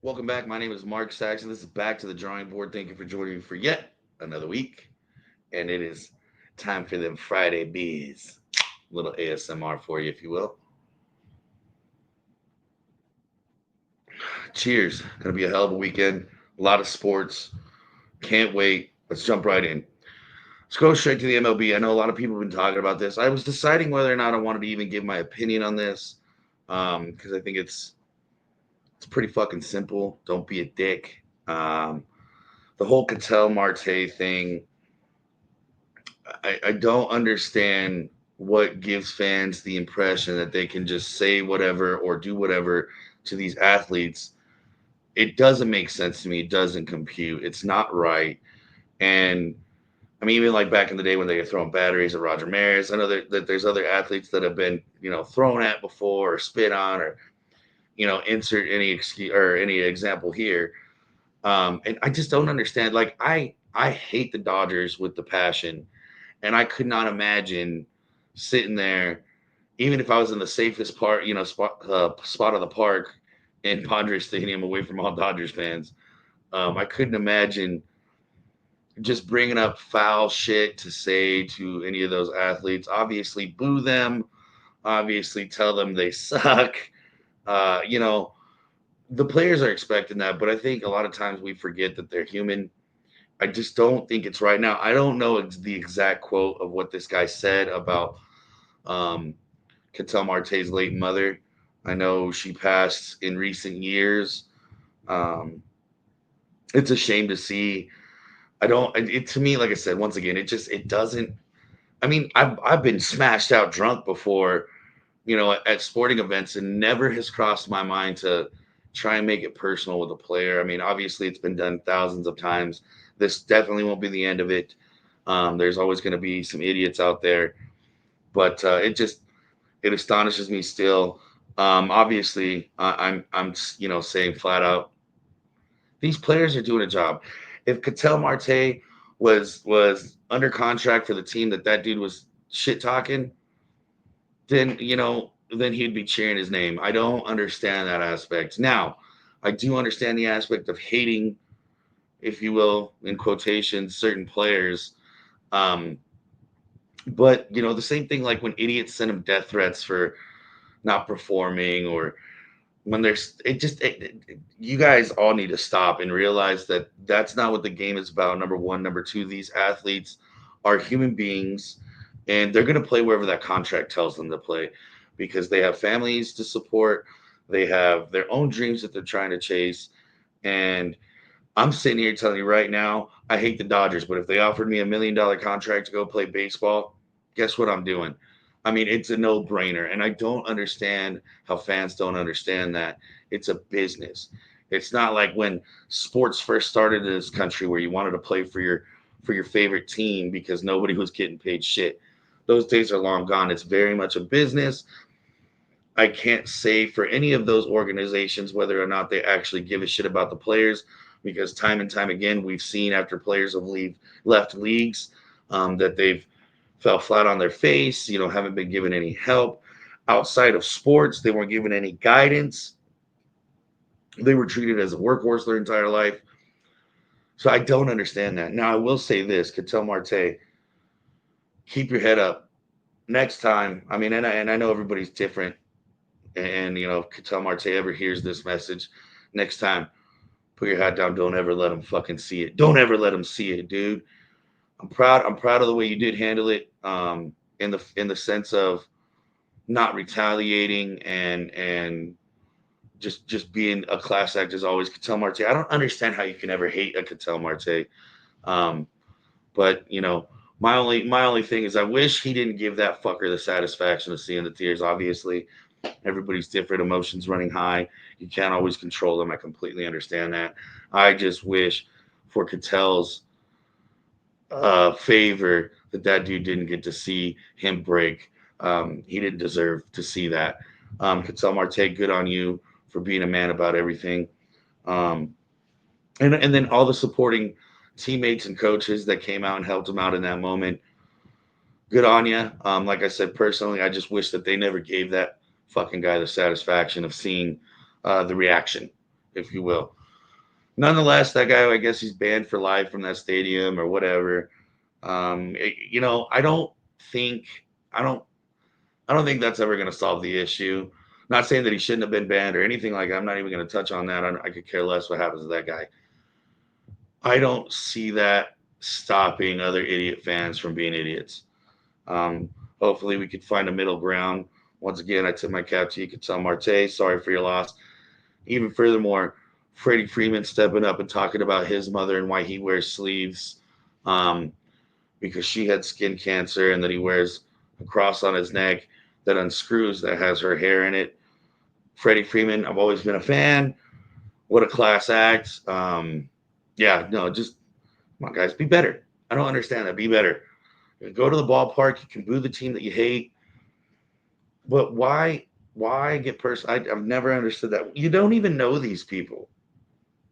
Welcome back. My name is Mark Saxon. This is Back to the Drawing Board. Thank you for joining me for yet another week. And it is time for them Friday bees. Little ASMR for you, if you will. Cheers. Gonna be a hell of a weekend. A lot of sports. Can't wait. Let's jump right in. Let's go straight to the MLB. I know a lot of people have been talking about this. I was deciding whether or not I wanted to even give my opinion on this. Because I think it's pretty fucking simple. Don't be a dick. The whole Cattell Marte thing, I don't understand what gives fans the impression that they can just say whatever or do whatever to these athletes. It doesn't make sense to me. It doesn't compute. It's not right. And I mean, even like back in the day when they were throwing batteries at Roger Maris, I know that there's other athletes that have been, thrown at before or spit on or, insert any excuse or any example here. And I just don't understand. Like I hate the Dodgers with the passion, and I could not imagine sitting there, even if I was in the safest part, spot of the park in Padres Stadium, away from all Dodgers fans. I couldn't imagine just bringing up foul shit to say to any of those athletes. Obviously, boo them. Obviously, tell them they suck. Uh, you know, the players are expecting that, but I think a lot of times we forget that they're human. I just don't think it's right now. I don't know the exact quote of what this guy said about um, Cattell Marte's late mother. I know she passed in recent years. Um, it's a shame to see. I don't. To me, like I said, once again, it doesn't. I mean, I've been smashed out drunk before, at sporting events, and never has crossed my mind to try and make it personal with a player. I mean, obviously, it's been done thousands of times. This definitely won't be the end of it. There's always going to be some idiots out there, but it astonishes me still. Obviously, I'm saying flat out, these players are doing a job. If Cattell Marte was under contract for the team that dude was shit talking, then he'd be cheering his name. I don't understand that aspect. Now, I do understand the aspect of hating, if you will, in quotations, certain players. Um, but the same thing like when idiots send him death threats for not performing, or when there's you guys all need to stop and realize that that's not what the game is about. Number one. Number two, these athletes are human beings, and they're going to play wherever that contract tells them to play, because they have families to support, they have their own dreams that they're trying to chase. And I'm sitting here telling you right now, I hate the Dodgers, but if they offered me $1 million contract to go play baseball, guess what I'm doing? I mean, it's a no brainer. And I don't understand how fans don't understand that it's a business. It's not like when sports first started in this country, where you wanted to play for your favorite team because nobody was getting paid shit. Those days are long gone. It's very much a business. I can't say for any of those organizations whether or not they actually give a shit about the players, because time and time again we've seen after players have left leagues, that they've fell flat on their face. Haven't been given any help outside of sports. They weren't given any guidance. They were treated as a workhorse their entire life. So I don't understand that. Now I will say this: Cattell Marte, keep your head up next time. I mean, and I know everybody's different, and if Cattell Marte ever hears this message, next time, put your hat down. Don't ever let him fucking see it. Don't ever let him see it, dude. I'm proud of the way you did handle it. In the sense of not retaliating, and just being a class act as always. Cattell Marte. I don't understand how you can ever hate a Cattell Marte. Um, but my only thing is I wish he didn't give that fucker the satisfaction of seeing the tears. Obviously, everybody's different, emotions running high. You can't always control them. I completely understand that. I just wish for Cattell's favor that dude didn't get to see him break. He didn't deserve to see that. Cattell Marte, good on you for being a man about everything. Um, and then all the supporting teammates and coaches that came out and helped him out in that moment. Good on you. Like I said, personally, I just wish that they never gave that fucking guy the satisfaction of seeing the reaction, if you will. Nonetheless, that guy, I guess he's banned for life from that stadium or whatever. I don't think I don't I don't think that's ever going to solve the issue. Not saying that he shouldn't have been banned or anything like that. I'm not even going to touch on that. I could care less what happens to that guy. I don't see that stopping other idiot fans from being idiots. Um, Hopefully, we could find a middle ground. Once again, I tip my cap to you, Ketel Marte. Sorry for your loss. Even furthermore, Freddie Freeman stepping up and talking about his mother and why he wears sleeves, um, because she had skin cancer, and that he wears a cross on his neck that unscrews that has her hair in it. Freddie Freeman, I've always been a fan. What a class act. Yeah, no, just come on, guys, be better. I don't understand that. Be better. You go to the ballpark. You can boo the team that you hate, but why get personal? I've never understood that. You don't even know these people.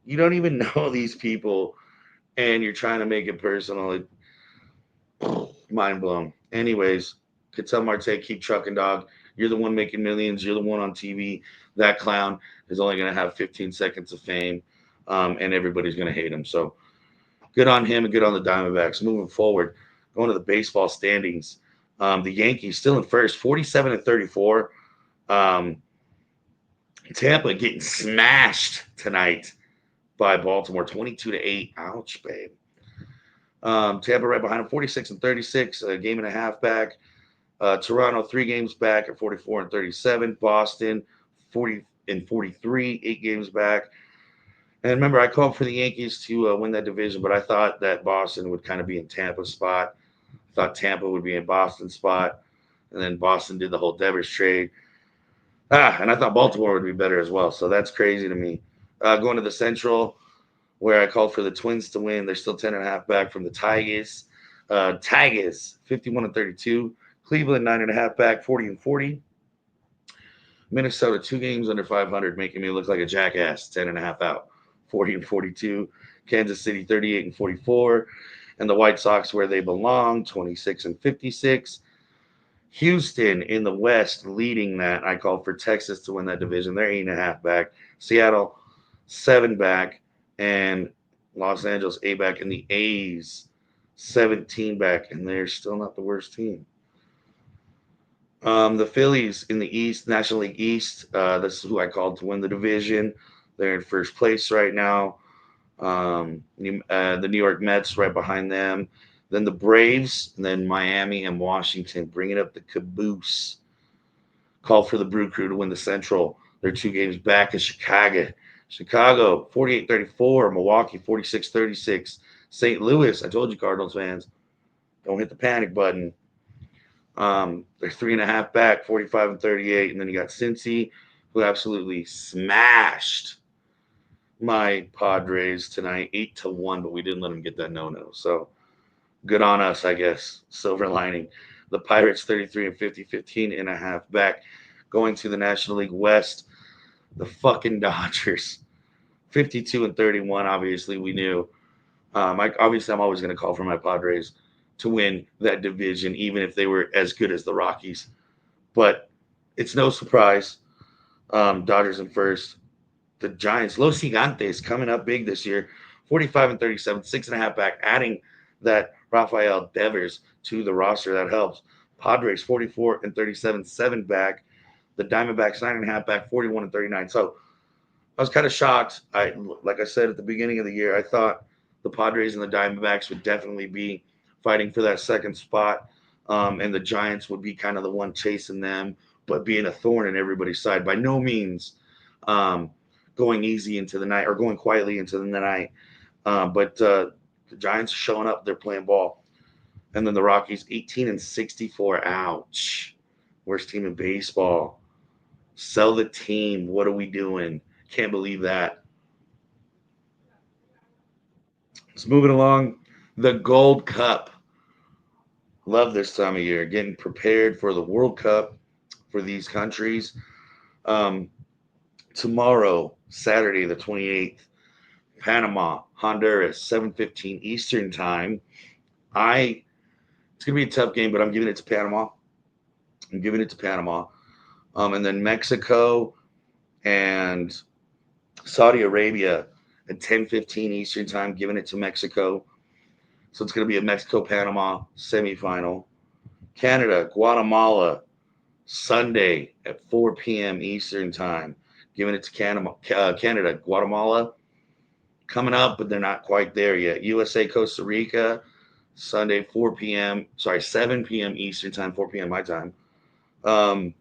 You don't even know these people, and you're trying to make it personal. Mind blown. Anyways, Ketel Marte, keep trucking, dog. You're the one making millions. You're the one on TV. That clown is only going to have 15 seconds of fame, and everybody's going to hate him. So good on him and good on the Diamondbacks. Moving forward, going to the baseball standings. The Yankees still in first, 47 and 34. Um, Tampa getting smashed tonight by Baltimore, 22-8. Ouch, babe. Tampa right behind him, 46 and 36, a game and a half back. Toronto 3 games back at 44 and 37. Boston 40 and 43, 8 games back. And remember, I called for the Yankees to win that division, but I thought that Boston would kind of be in Tampa's spot. I thought Tampa would be in Boston's spot, and then Boston did the whole Devers trade. And I thought Baltimore would be better as well. So that's crazy to me. Going to the Central, where I called for the Twins to win. They're still 10.5 back from the Tigers. Tigers, 51 and 32. Cleveland, 9.5 back, 40 and 40. Minnesota, 2 games under 500, making me look like a jackass, 10.5 out, 40 and 42. Kansas City, 38 and 44. And the White Sox, where they belong, 26 and 56. Houston in the West leading that. I called for Texas to win that division. They're 8.5 back. Seattle, 7 back. And Los Angeles, 8 back. And the A's, 17 back. And they're still not the worst team. The Phillies in the East, National League East. This is who I called to win the division. They're in first place right now. The New York Mets right behind them. Then the Braves, and then Miami and Washington bringing up the caboose. Call for the Brew Crew to win the Central. They're 2 games back in Chicago. Chicago, 48-34. Milwaukee, 46-36. St. Louis, I told you, Cardinals fans, don't hit the panic button. They're 3.5 back, 45 and 38. And then you got Cincy, who absolutely smashed my Padres tonight, 8-1, but we didn't let them get that no-no. So good on us, I guess. Silver lining. The Pirates 33 and 50, 15.5 back. Going to the National League West, the fucking Dodgers 52 and 31. Obviously, we knew. I'm always going to call for my Padres to win that division, even if they were as good as the Rockies. But it's no surprise. Dodgers in first. The Giants, Los Gigantes, coming up big this year, 45 and 37, 6.5 back, adding that Rafael Devers to the roster. That helps. Padres, 44 and 37, 7 back. The Diamondbacks, 9.5 back, 41 and 39. So I was kind of shocked. Like I said at the beginning of the year, I thought the Padres and the Diamondbacks would definitely be fighting for that second spot, and the Giants would be kind of the one chasing them, but being a thorn in everybody's side. By no means going easy into the night or going quietly into the night, but the Giants are showing up. They're playing ball. And then the Rockies, 18 and 64. Ouch. Worst team in baseball. Sell the team. What are we doing? Can't believe that. Let's move it along. The Gold Cup. Love this time of year. Getting prepared for the World Cup for these countries. Um, Tomorrow, Saturday, the 28th, Panama, Honduras, 7:15 Eastern time. It's gonna be a tough game, but I'm giving it to Panama. I'm giving it to Panama. And then Mexico and Saudi Arabia at 10:15 Eastern time, giving it to Mexico. So it's going to be a Mexico-Panama semifinal. Canada, Guatemala, Sunday at 4 p.m. Eastern time, giving it to Canada. Guatemala coming up, but they're not quite there yet. USA, Costa Rica, Sunday, 4 p.m. Sorry, 7 p.m. Eastern time, 4 p.m. my time. Um,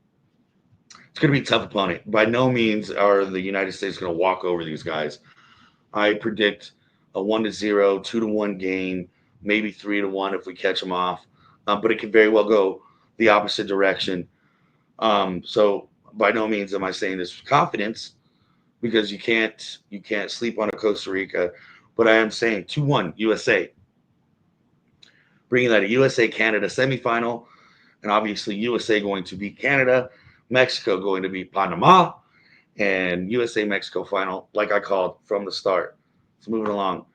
it's going to be a tough opponent. By no means are the United States going to walk over these guys. I predict a 1-0, 2-1 game, maybe 3-1 if we catch them off. But it could very well go the opposite direction. So by no means am I saying this with confidence because you can't sleep on a Costa Rica, but I am saying 2-1 USA, bringing that a USA Canada semifinal, and obviously USA going to beat Canada, Mexico going to beat Panama, and USA Mexico final, like I called from the start. So moving along.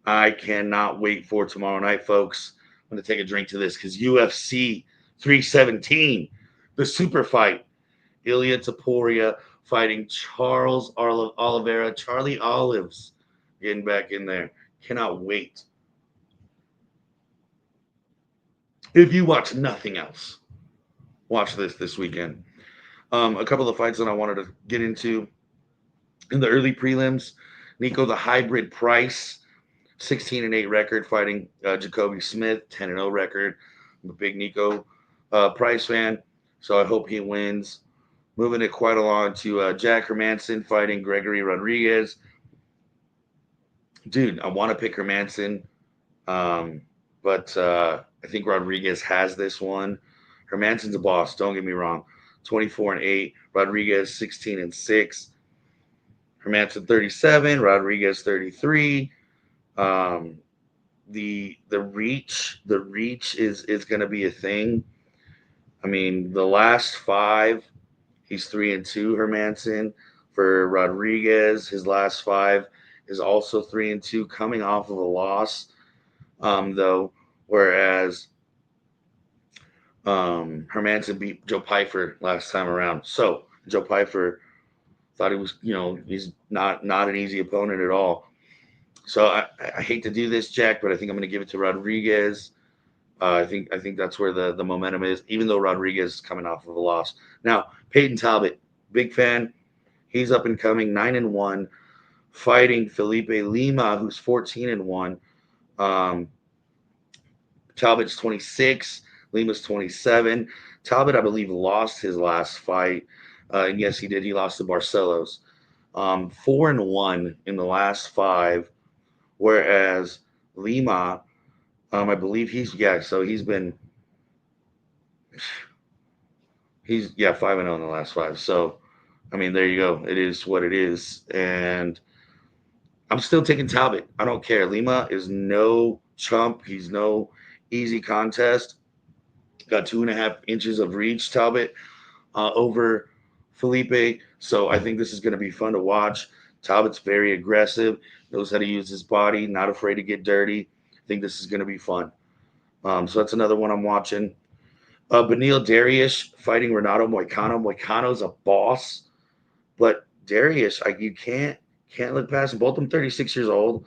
I cannot wait for tomorrow night, folks. I'm going to take a drink to this because UFC 317, the super fight. Ilya Taporia fighting Charles Oliveira, Charlie Olives getting back in there. Cannot wait. If you watch nothing else, watch this weekend. A couple of fights that I wanted to get into in the early prelims. Nico the Hybrid Price, 16-8 record, fighting Jacoby Smith, 10-0 record. I'm a big Nico Price fan, so I hope he wins. Moving it quite along to Jack Hermanson fighting Gregory Rodriguez. Dude, I want to pick Hermanson, but I think Rodriguez has this one. Hermanson's a boss. Don't get me wrong. 24-8. Rodriguez 16-6. Hermanson 37. Rodriguez 33. Um, the reach is going to be a thing. I mean, the last five, he's 3-2. Hermanson. For Rodriguez, his last five is also 3-2, coming off of a loss. Though, whereas Hermanson beat Joe Pyfer last time around. So Joe Pyfer thought he was, he's not an easy opponent at all. So I hate to do this, Jack, but I think I'm going to give it to Rodriguez. I think that's where the momentum is, even though Rodriguez is coming off of a loss. Now, Peyton Talbot, big fan. He's up and coming, 9-1, fighting Felipe Lima, who's 14-1. Um, Talbot's 26, Lima's 27. Talbot, I believe, lost his last fight. And yes, he did. He lost to Barcelos. 4-1 in the last five, whereas Lima, I believe so he's 5-0 in the last five. So, I mean, there you go. It is what it is. And I'm still taking Talbot. I don't care. Lima is no chump. He's no easy contest. Got 2.5 inches of reach, Talbot, over Felipe. So I think this is going to be fun to watch. Talbot's very aggressive, knows how to use his body, not afraid to get dirty. I think this is going to be fun. So that's another one I'm watching. Beneil Dariush fighting Renato Moicano. Moicano's a boss, but Dariush, you can't look past him. Both of them 36 years old.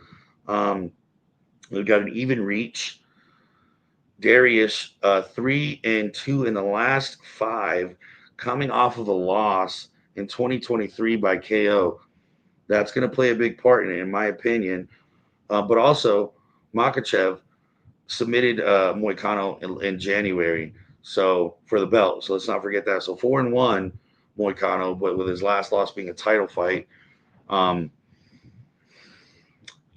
They've got an even reach. Darius 3-2 in the last five, coming off of a loss in 2023 by KO. That's going to play a big part in it, in my opinion. But also, Makachev submitted Moicano in January, so for the belt. So let's not forget that. So 4-1 Moicano, but with his last loss being a title fight.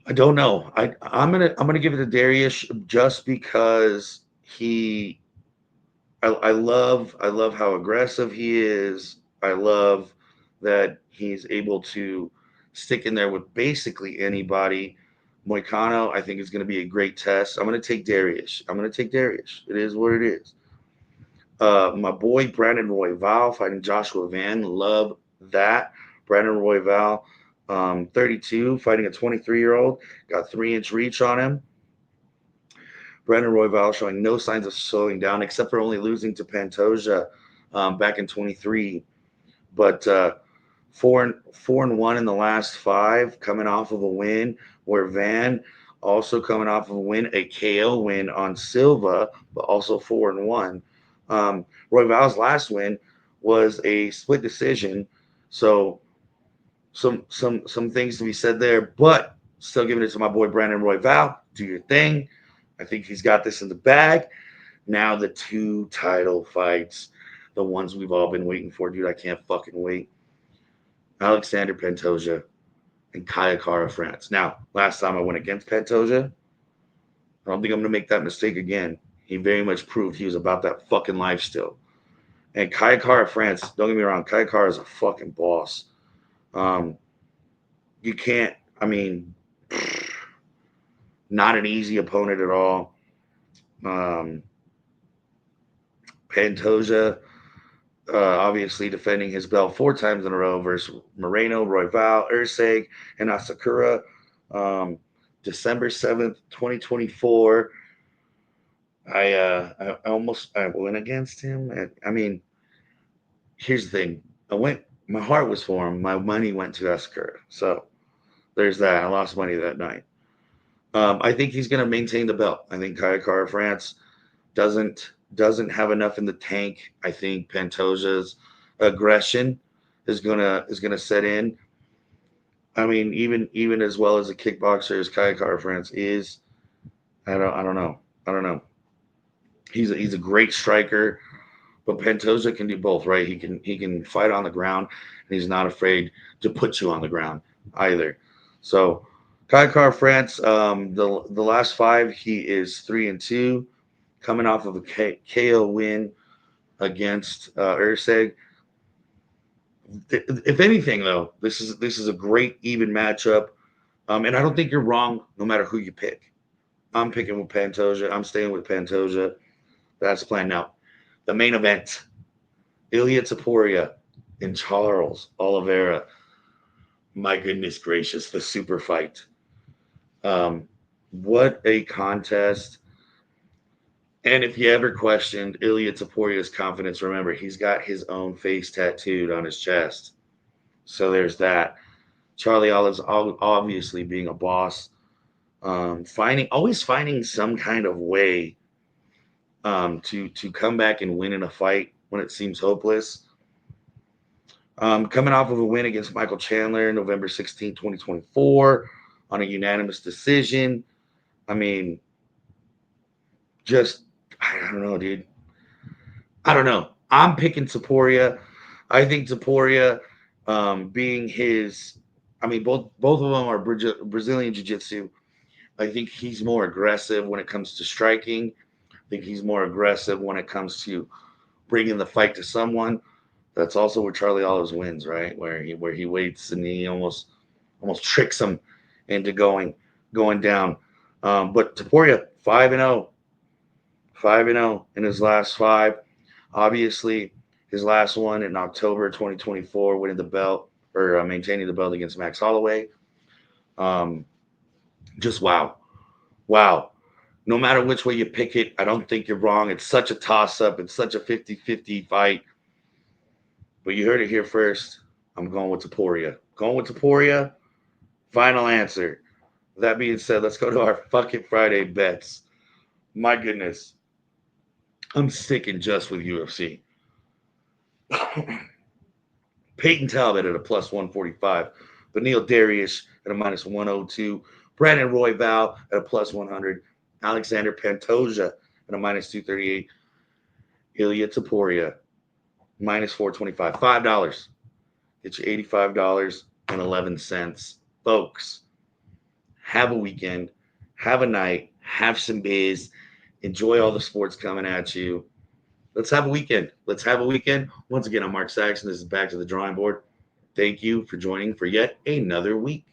I don't know. I'm gonna give it to Darius just because I love how aggressive he is. I love that he's able to stick in there with basically anybody. Moicano, I think, is going to be a great test. I'm going to take Darius. It is what it is. My boy Brandon Royval fighting Joshua Van. Love that. Brandon Royval, 32, fighting a 23-year-old. Got 3-inch reach on him. Brandon Royval showing no signs of slowing down, except for only losing to Pantoja back in 23. But 4-1 in the last 5, coming off of a win. Where Van also coming off of a win, a KO win on Silva, but also 4-1. Royval's last win was a split decision, so some things to be said there. But still giving it to my boy Brandon Royval. Do your thing. I think he's got this in the bag. Now the 2 title fights, the ones we've all been waiting for, dude. I can't fucking wait. Alexander Pantoja and Kaya Kara France. Now, last time I went against Pantoja, I don't think I'm going to make that mistake again. He very much proved he was about that fucking life still. And Kaya Kara France, don't get me wrong, Kaya Kara is a fucking boss. You can't, I mean, not an easy opponent at all. Pantoja, obviously defending his belt 4 times in a row versus Moreno, Royval, Erceg, and Asakura. December 7th, 2024. I went against him. And, I mean, here's the thing. My heart was for him. My money went to Asakura. So there's that. I lost money that night. I think he's going to maintain the belt. I think Kaya Kara France doesn't have enough in the tank. I think Pantoja's aggression is gonna set in. I mean, even as well as a kickboxer as Kaya Kara France is, I don't know. He's a great striker, but Pantoja can do both, right? He can fight on the ground, and he's not afraid to put you on the ground either. So Kaya Kara France, the last 5, he is 3-2, coming off of a KO win against Erceg. If anything, though, this is a great even matchup, and I don't think you're wrong no matter who you pick. I'm picking with Pantoja. I'm staying with Pantoja. That's the plan. Now, the main event: Ilia Topuria and Charles Oliveira. My goodness gracious, the super fight. What a contest. And if you ever questioned Ilia Topuria's confidence, remember, he's got his own face tattooed on his chest. So there's that. Charlie Olive's obviously being a boss, always finding some kind of way to come back and win in a fight when it seems hopeless. Coming off of a win against Michael Chandler November 16, 2024, on a unanimous decision. I mean, I don't know, dude. I don't know. I'm picking Topuria. I think Topuria, being his, I mean, both of them are Brazilian Jiu-Jitsu. I think he's more aggressive when it comes to striking. I think he's more aggressive when it comes to bringing the fight to someone. That's also where Charlie Olives wins, right? Where he waits and he almost tricks him into going down. But Topuria 5-0, 5-0 in his last 5. Obviously, his last one in October 2024, winning the belt or maintaining the belt against Max Holloway. Just wow. No matter which way you pick it, I don't think you're wrong. It's such a toss-up. It's such a 50-50 fight. But you heard it here first. I'm going with Topuria. Final answer. That being said, let's go to our fucking Friday bets. My goodness. I'm sticking just with UFC. Peyton Talbot at a plus 145. Beneil Dariush at a minus 102. Brandon Royval at a plus 100. Alexander Pantoja at a minus 238. Ilia Topuria minus 425. $5. Get you $85.11. Folks, have a weekend. Have a night. Have some beers. Enjoy all the sports coming at you. Let's have a weekend. Once again, I'm Mark Saxon. This is Back to the Drawing Board. Thank you for joining for yet another week.